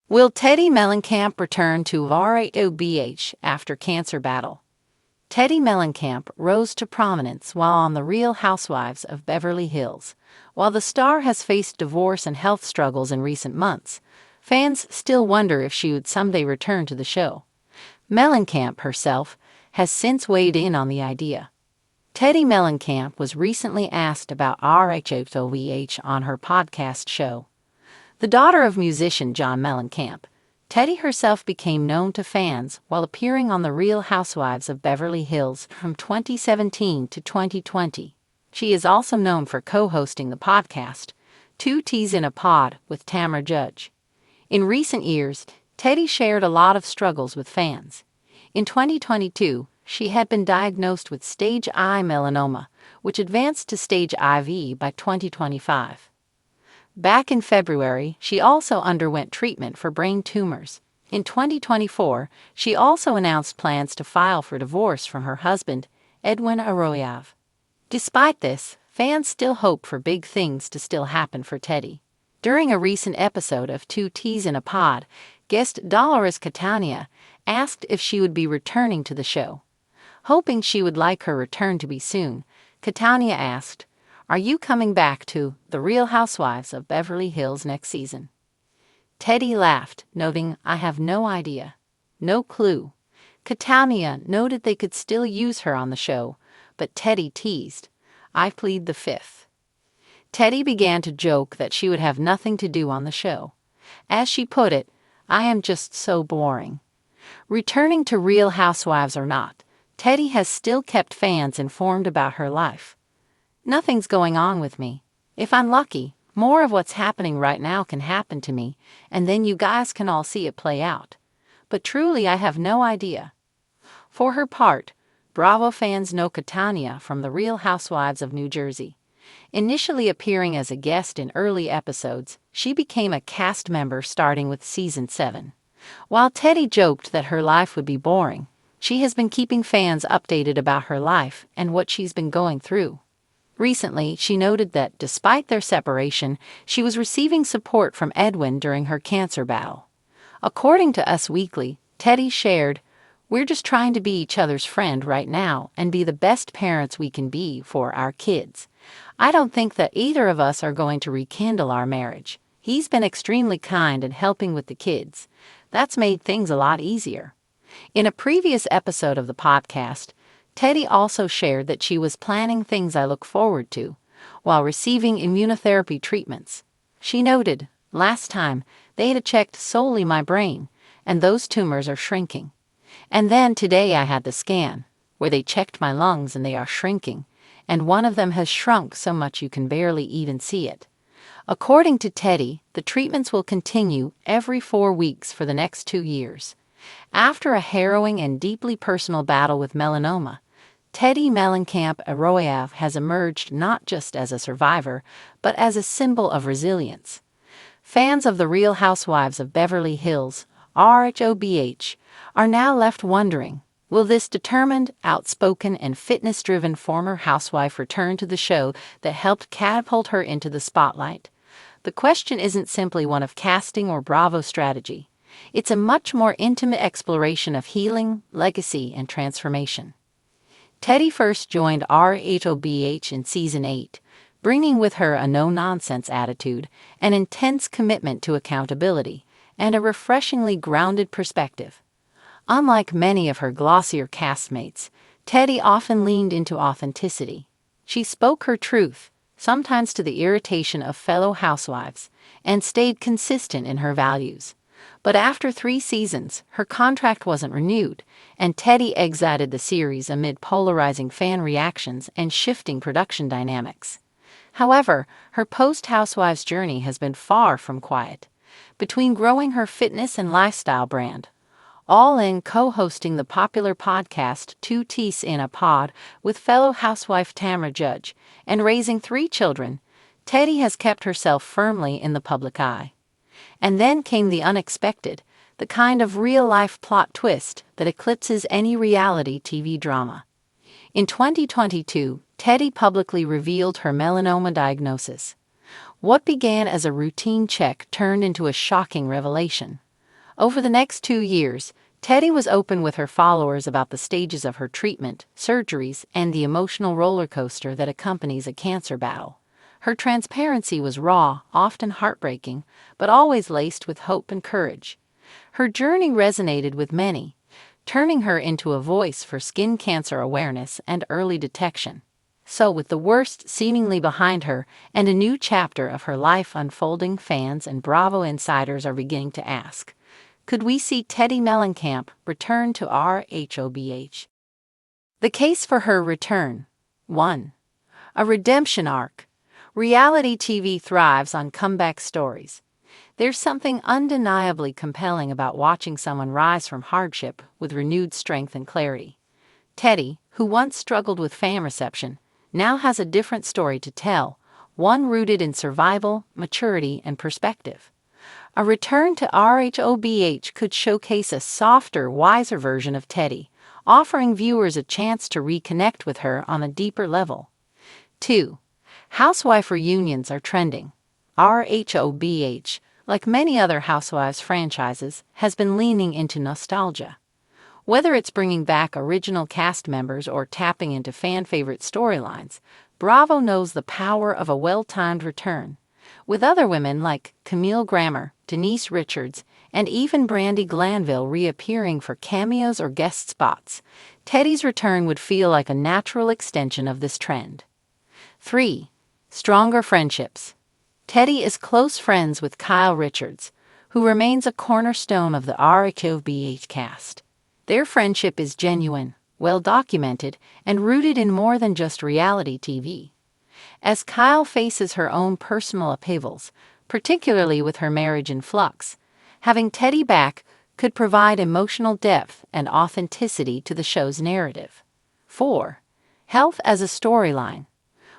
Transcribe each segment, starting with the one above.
Will Teddi Mellencamp return to RHOBH after cancer battle? Teddi Mellencamp rose to prominence while on The Real Housewives of Beverly Hills. While the star has faced divorce and health struggles in recent months, fans still wonder if she would someday return to the show. Mellencamp herself has since weighed in on the idea. Teddi Mellencamp was recently asked about RHOBH on her podcast show. The daughter of musician John Mellencamp, Teddi herself became known to fans while appearing on The Real Housewives of Beverly Hills from 2017 to 2020. She is also known for co-hosting the podcast, 2 T's in a Pod with Tamra Judge. In recent years, Teddi shared a lot of struggles with fans. In 2022, she had been diagnosed with stage I melanoma, which advanced to stage IV by 2025. Back in February, she also underwent treatment for brain tumors. In 2024, she also announced plans to file for divorce from her husband, Edwin RHOBH. Despite this, fans still hope for big things to still happen for Teddi. During a recent episode of 2 T's in a Pod, guest Dolores Catania asked if she would be returning to the show. Hoping she would like her return to be soon, Catania asked, "Are you coming back to The Real Housewives of Beverly Hills next season?" Teddi laughed, noting, "I have no idea. No clue." Catania noted they could still use her on the show, but Teddi teased, "I plead the fifth." Teddi began to joke that she would have nothing to do on the show. As she put it, "I am just so boring." Returning to Real Housewives or not, Teddi has still kept fans informed about her life. "Nothing's going on with me. If I'm lucky, more of what's happening right now can happen to me, and then you guys can all see it play out. But truly, I have no idea." For her part, Bravo fans know Catania from The Real Housewives of New Jersey. Initially appearing as a guest in early episodes, she became a cast member starting with season 7. While Teddi joked that her life would be boring, she has been keeping fans updated about her life and what she's been going through. Recently, she noted that despite their separation, she was receiving support from Edwin during her cancer battle. According to Us Weekly, Teddi shared, "We're just trying to be each other's friend right now and be the best parents we can be for our kids. I don't think that either of us are going to rekindle our marriage. He's been extremely kind and helping with the kids. That's made things a lot easier." In a previous episode of the podcast, Teddi also shared that she was planning things I look forward to while receiving immunotherapy treatments. She noted, "Last time, they had checked solely my brain, and those tumors are shrinking. And then today I had the scan, where they checked my lungs and they are shrinking, and one of them has shrunk so much you can barely even see it." According to Teddi, the treatments will continue every 4 weeks for the next 2 years. After a harrowing and deeply personal battle with melanoma, Teddi Mellencamp RHOBH has emerged not just as a survivor, but as a symbol of resilience. Fans of The Real Housewives of Beverly Hills, RHOBH, are now left wondering, will this determined, outspoken, and fitness-driven former housewife return to the show that helped catapult her into the spotlight? The question isn't simply one of casting or Bravo strategy. It's a much more intimate exploration of healing, legacy, and transformation. Teddi first joined RHOBH in season 8, bringing with her a no-nonsense attitude, an intense commitment to accountability, and a refreshingly grounded perspective. Unlike many of her glossier castmates, Teddi often leaned into authenticity. She spoke her truth, sometimes to the irritation of fellow housewives, and stayed consistent in her values. But after 3 seasons, her contract wasn't renewed, and Teddi exited the series amid polarizing fan reactions and shifting production dynamics. However, her post-Housewives journey has been far from quiet. Between growing her fitness and lifestyle brand, all in co-hosting the popular podcast 2 T's in a Pod with fellow housewife Tamra Judge, and raising 3 children, Teddi has kept herself firmly in the public eye. And then came the unexpected, the kind of real-life plot twist that eclipses any reality TV drama. In 2022, Teddi publicly revealed her melanoma diagnosis. What began as a routine check turned into a shocking revelation. Over the next 2 years, Teddi was open with her followers about the stages of her treatment, surgeries, and the emotional roller coaster that accompanies a cancer battle. Her transparency was raw, often heartbreaking, but always laced with hope and courage. Her journey resonated with many, turning her into a voice for skin cancer awareness and early detection. So, with the worst seemingly behind her and a new chapter of her life unfolding, fans and Bravo insiders are beginning to ask, could we see Teddi Mellencamp return to RHOBH? The case for her return. 1. A redemption arc. Reality TV thrives on comeback stories. There's something undeniably compelling about watching someone rise from hardship with renewed strength and clarity. Teddi, who once struggled with fan reception, now has a different story to tell, one rooted in survival, maturity, and perspective. A return to RHOBH could showcase a softer, wiser version of Teddi, offering viewers a chance to reconnect with her on a deeper level. 2. Housewife reunions are trending. RHOBH, like many other Housewives franchises, has been leaning into nostalgia. Whether it's bringing back original cast members or tapping into fan-favorite storylines, Bravo knows the power of a well-timed return. With other women like Camille Grammer, Denise Richards, and even Brandi Glanville reappearing for cameos or guest spots, Teddi's return would feel like a natural extension of this trend. 3. Stronger friendships. Teddi is close friends with Kyle Richards, who remains a cornerstone of the RHOBH cast. Their friendship is genuine, well-documented, and rooted in more than just reality TV. As Kyle faces her own personal upheavals, particularly with her marriage in flux, having Teddi back could provide emotional depth and authenticity to the show's narrative. 4. Health as a storyline.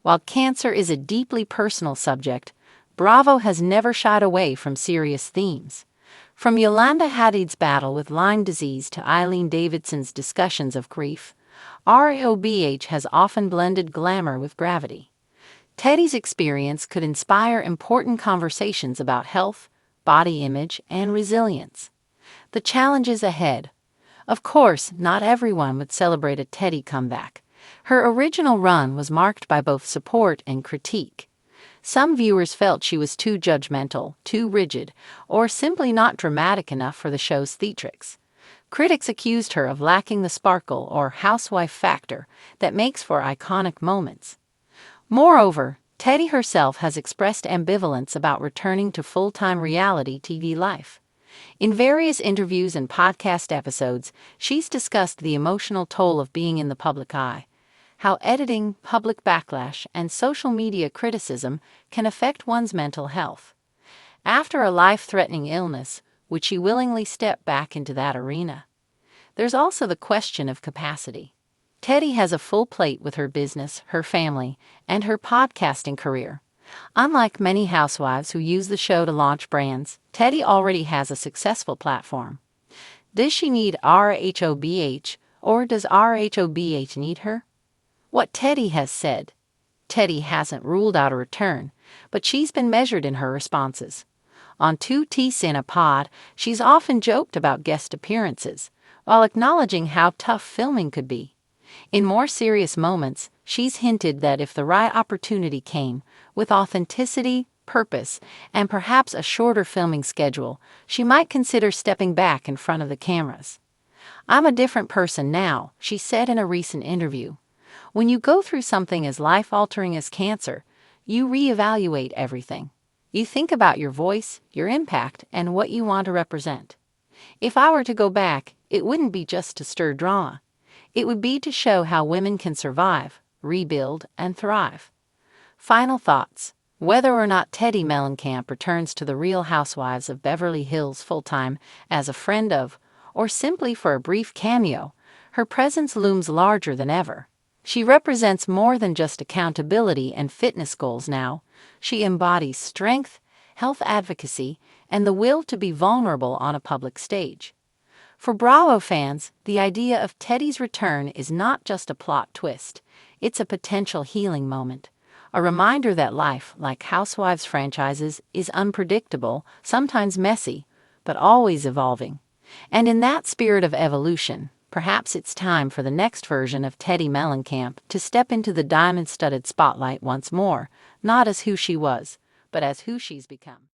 While cancer is a deeply personal subject, Bravo has never shied away from serious themes. From Yolanda Hadid's battle with Lyme disease to Eileen Davidson's discussions of grief, RHOBH has often blended glamour with gravity. Teddi's experience could inspire important conversations about health, body image, and resilience. The challenges ahead. Of course, not everyone would celebrate a Teddi comeback. Her original run was marked by both support and critique. Some viewers felt she was too judgmental, too rigid, or simply not dramatic enough for the show's theatrics. Critics accused her of lacking the sparkle or housewife factor that makes for iconic moments. Moreover, Teddi herself has expressed ambivalence about returning to full-time reality TV life. In various interviews and podcast episodes, she's discussed the emotional toll of being in the public eye, how editing, public backlash, and social media criticism can affect one's mental health. After a life-threatening illness, would she willingly step back into that arena? There's also the question of capacity. Teddi has a full plate with her business, her family, and her podcasting career. Unlike many housewives who use the show to launch brands, Teddi already has a successful platform. Does she need RHOBH, or does RHOBH need her? What Teddi has said. Teddi hasn't ruled out a return, but she's been measured in her responses. On 2T's in a Pod, she's often joked about guest appearances, while acknowledging how tough filming could be. In more serious moments, she's hinted that if the right opportunity came, with authenticity, purpose, and perhaps a shorter filming schedule, she might consider stepping back in front of the cameras. "I'm a different person now," she said in a recent interview. When you go through something as life-altering as cancer, you reevaluate everything. You think about your voice, your impact, and what you want to represent. If I were to go back, it wouldn't be just to stir drama. It would be to show how women can survive, rebuild, and thrive. Final thoughts. Whether or not Teddi Mellencamp returns to the Real Housewives of Beverly Hills full-time as a friend of, or simply for a brief cameo, her presence looms larger than ever. She represents more than just accountability and fitness goals now. She embodies strength, health advocacy, and the will to be vulnerable on a public stage. For Bravo fans, the idea of Teddi's return is not just a plot twist. It's a potential healing moment, a reminder that life, like Housewives franchises, is unpredictable, sometimes messy, but always evolving. And in that spirit of evolution, perhaps it's time for the next version of Teddi Mellencamp to step into the diamond-studded spotlight once more, not as who she was, but as who she's become.